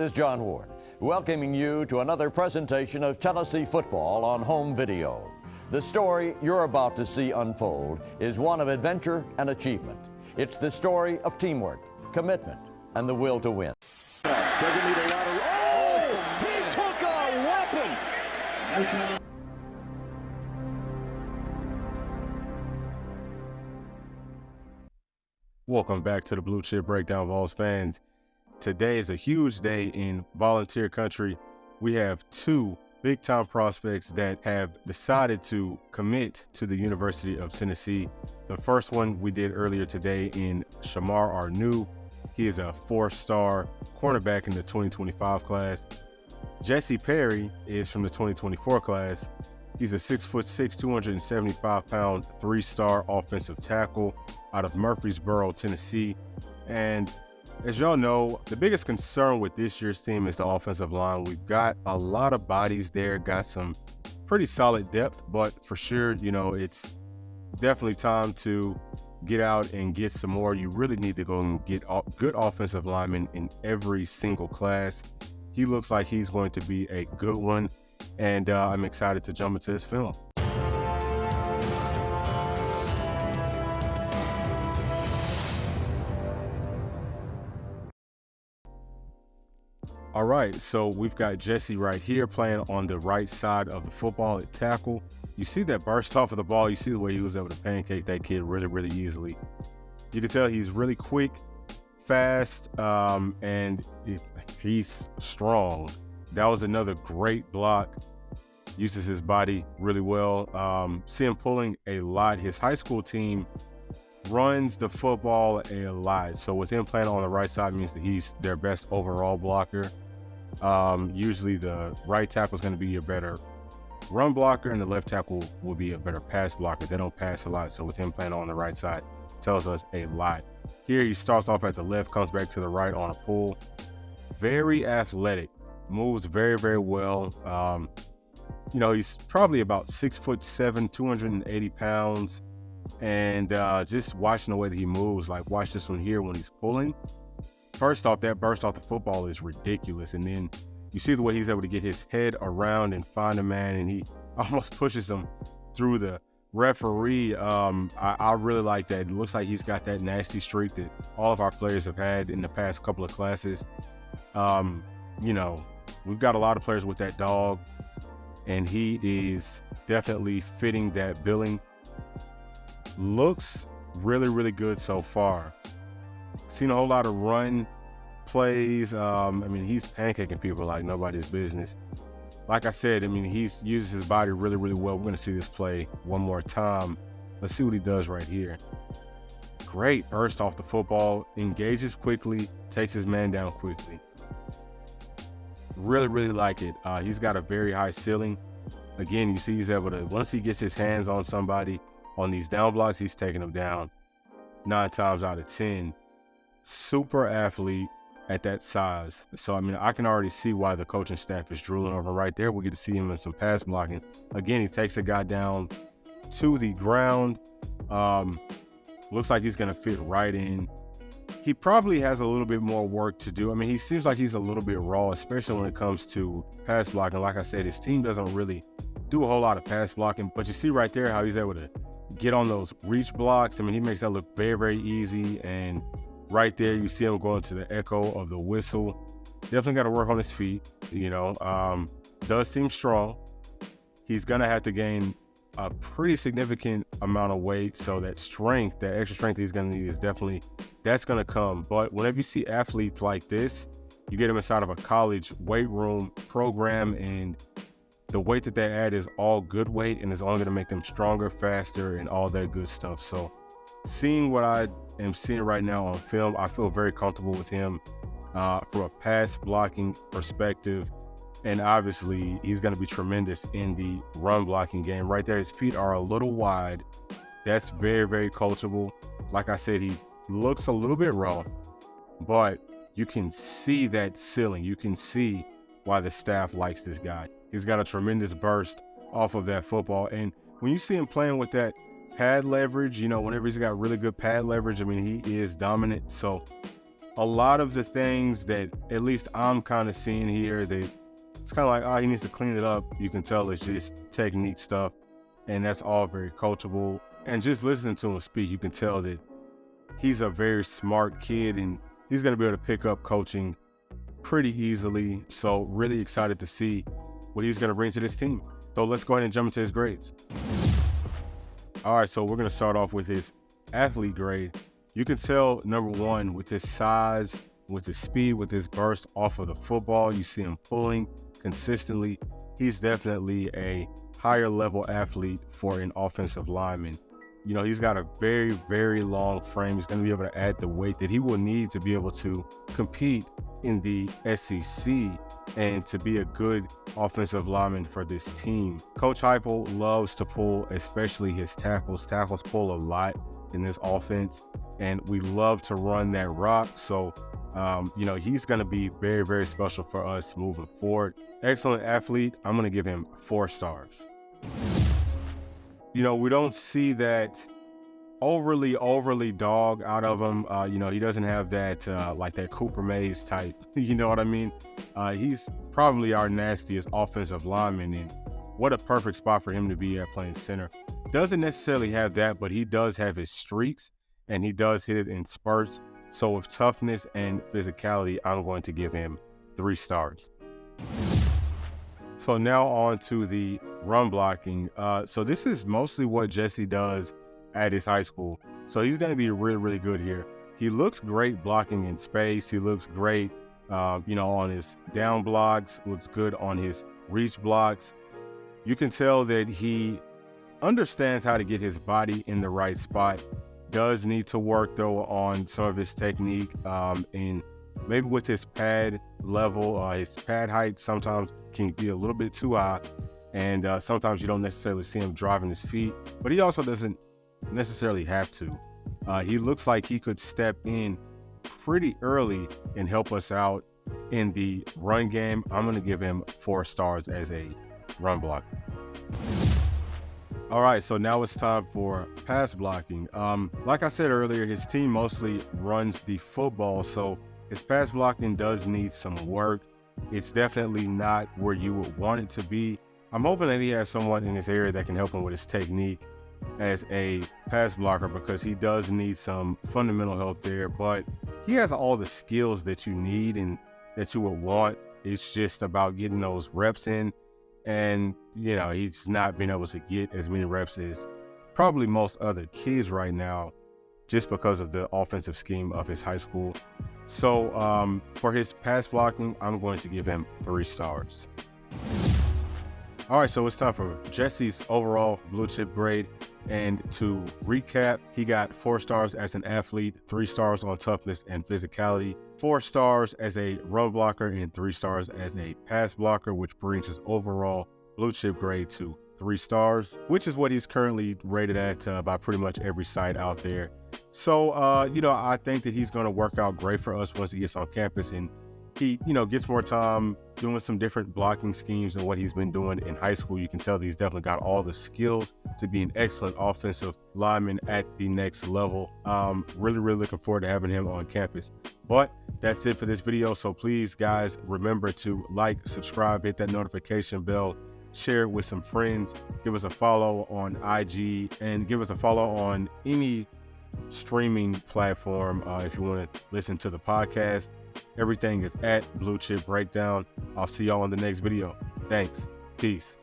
This is John Ward, welcoming you to another presentation of Tennessee football on home video. The story you're about to see unfold is one of adventure and achievement. It's the story of teamwork, commitment, and the will to win. Doesn't need a lot of... Oh! He took a weapon! Welcome back to the Blue Chip Breakdown, Vols fans. Today is a huge day in volunteer country. We have two big-time prospects that have decided to commit to the University of Tennessee. The first one we did earlier today in Shamar Arnu. He is a four-star cornerback in the 2025 class. Jesse Perry is from the 2024 class. He's a 6'6", 275-pound, three-star offensive tackle out of Murfreesboro, Tennessee. And as y'all know, the biggest concern with this year's team is the offensive line. We've got a lot of bodies there, got some pretty solid depth, but for sure, you know, it's definitely time to get out and get some more. You really need to go and get good offensive linemen in every single class. He looks like he's going to be a good one, and I'm excited to jump into this film. All right, so we've got Jesse right here playing on the right side of the football at tackle. You see that burst off of the ball. You see the way he was able to pancake that kid really, really easily. You can tell he's really quick, fast, and he's strong. That was another great block. Uses his body really well. See him pulling a lot. His high school team runs the football a lot. So with him playing on the right side means that he's their best overall blocker. Usually the right tackle is going to be your better run blocker and the left tackle will be a better pass blocker. They don't pass a lot. So with him playing on the right side tells us a lot. Here he starts off at the left, comes back to the right on a pull. Very athletic, moves very, very well. You know, he's probably about 6'7", 280 pounds. And just watching the way that he moves, like watch this one here when he's pulling. First off, that burst off the football is ridiculous. And then you see the way he's able to get his head around and find a man, and he almost pushes him through the referee. I really like that. It looks like he's got that nasty streak that all of our players have had in the past couple of classes. You know, we've got a lot of players with that dog, and he is definitely fitting that billing. Looks really, really good so far. Seen a whole lot of run plays. I mean, he's pancaking people like nobody's business. Like I said, I mean, he uses his body really, really well. We're going to see this play one more time. Let's see what he does right here. Great burst off the football, engages quickly, takes his man down quickly. Really, really like it. He's got a very high ceiling. Again, you see he's able to, once he gets his hands on somebody on these down blocks, he's taking them down 9 times out of 10. Super athlete at that size. So, I mean, I can already see why the coaching staff is drooling over right there. We get to see him in some pass blocking. Again, he takes a guy down to the ground. Looks like he's going to fit right in. He probably has a little bit more work to do. I mean, he seems like he's a little bit raw, especially when it comes to pass blocking. Like I said, his team doesn't really do a whole lot of pass blocking, but you see right there how he's able to get on those reach blocks. I mean, he makes that look very, very easy. And right there, you see him going to the echo of the whistle. Definitely got to work on his feet, you know. Does seem strong. He's going to have to gain a pretty significant amount of weight. So that strength, that extra strength he's going to need is definitely, that's going to come. But whenever you see athletes like this, you get them inside of a college weight room program, and the weight that they add is all good weight, and it's only going to make them stronger, faster, and all that good stuff. So seeing what I am seeing right now on film, I feel very comfortable with him from a pass blocking perspective. And obviously, he's going to be tremendous in the run blocking game. Right there, his feet are a little wide. That's very, very coachable. Like I said, he looks a little bit raw, but you can see that ceiling. You can see why the staff likes this guy. He's got a tremendous burst off of that football. And when you see him playing with that pad leverage, you know, whenever he's got really good pad leverage, I mean, he is dominant. So a lot of the things that at least I'm kind of seeing here, that it's kind of like, oh, he needs to clean it up. You can tell it's just technique stuff, and that's all very coachable. And just listening to him speak, you can tell that he's a very smart kid, and he's going to be able to pick up coaching pretty easily. So really excited to see what he's going to bring to this team. So let's go ahead and jump into his grades. All right, so we're going to start off with his athlete grade. You can tell, number one, with his size, with his speed, with his burst off of the football, you see him pulling consistently. He's definitely a higher level athlete for an offensive lineman. You know, he's got a very, very long frame. He's going to be able to add the weight that he will need to be able to compete in the SEC and to be a good offensive lineman for this team. Coach Heupel loves to pull, especially his tackles. Tackles pull a lot in this offense, and we love to run that rock. So, you know, he's going to be very, very special for us moving forward. Excellent athlete. I'm going to give him 4 stars. You know, we don't see that overly dog out of him. You know, he doesn't have that, like that Cooper Mays type, you know what I mean? He's probably our nastiest offensive lineman, and what a perfect spot for him to be at, playing center. Doesn't necessarily have that, but he does have his streaks, and he does hit it in spurts. So with toughness and physicality, I'm going to give him 3 stars. So now on to the run blocking. So this is mostly what Jesse does at his high school. So he's going to be really, really good here. He looks great blocking in space. He looks great, you know, on his down blocks, looks good on his reach blocks. You can tell that he understands how to get his body in the right spot. Does need to work though on some of his technique, and maybe with his pad level, his pad height sometimes can be a little bit too high, and sometimes you don't necessarily see him driving his feet, but he also doesn't necessarily have to. He looks like he could step in pretty early and help us out in the run game. I'm going to give him 4 stars as a run blocker. All right, so now it's time for pass blocking. Like I said earlier, his team mostly runs the football, so his pass blocking does need some work. It's definitely not where you would want it to be. I'm hoping that he has someone in his area that can help him with his technique as a pass blocker, because he does need some fundamental help there, but he has all the skills that you need and that you would want. It's just about getting those reps in, and you know, he's not been able to get as many reps as probably most other kids right now, just because of the offensive scheme of his high school. So for his pass blocking, I'm going to give him 3 stars. All right, so it's time for Jesse's overall blue chip grade. And to recap, he got 4 stars as an athlete, 3 stars on toughness and physicality, 4 stars as a run blocker, and 3 stars as a pass blocker, which brings his overall blue chip grade to 3 stars, which is what he's currently rated at by pretty much every site out there. So, you know, I think that he's going to work out great for us once he gets on campus, and he, you know, gets more time doing some different blocking schemes than what he's been doing in high school. You can tell that he's definitely got all the skills to be an excellent offensive lineman at the next level. Really looking forward to having him on campus. But that's it for this video. So please, guys, remember to like, subscribe, hit that notification bell, share it with some friends, give us a follow on IG, and give us a follow on any streaming platform if you want to listen to the podcast. Everything is at Blue Chip Breakdown. I'll see y'all in the next video. Thanks. Peace.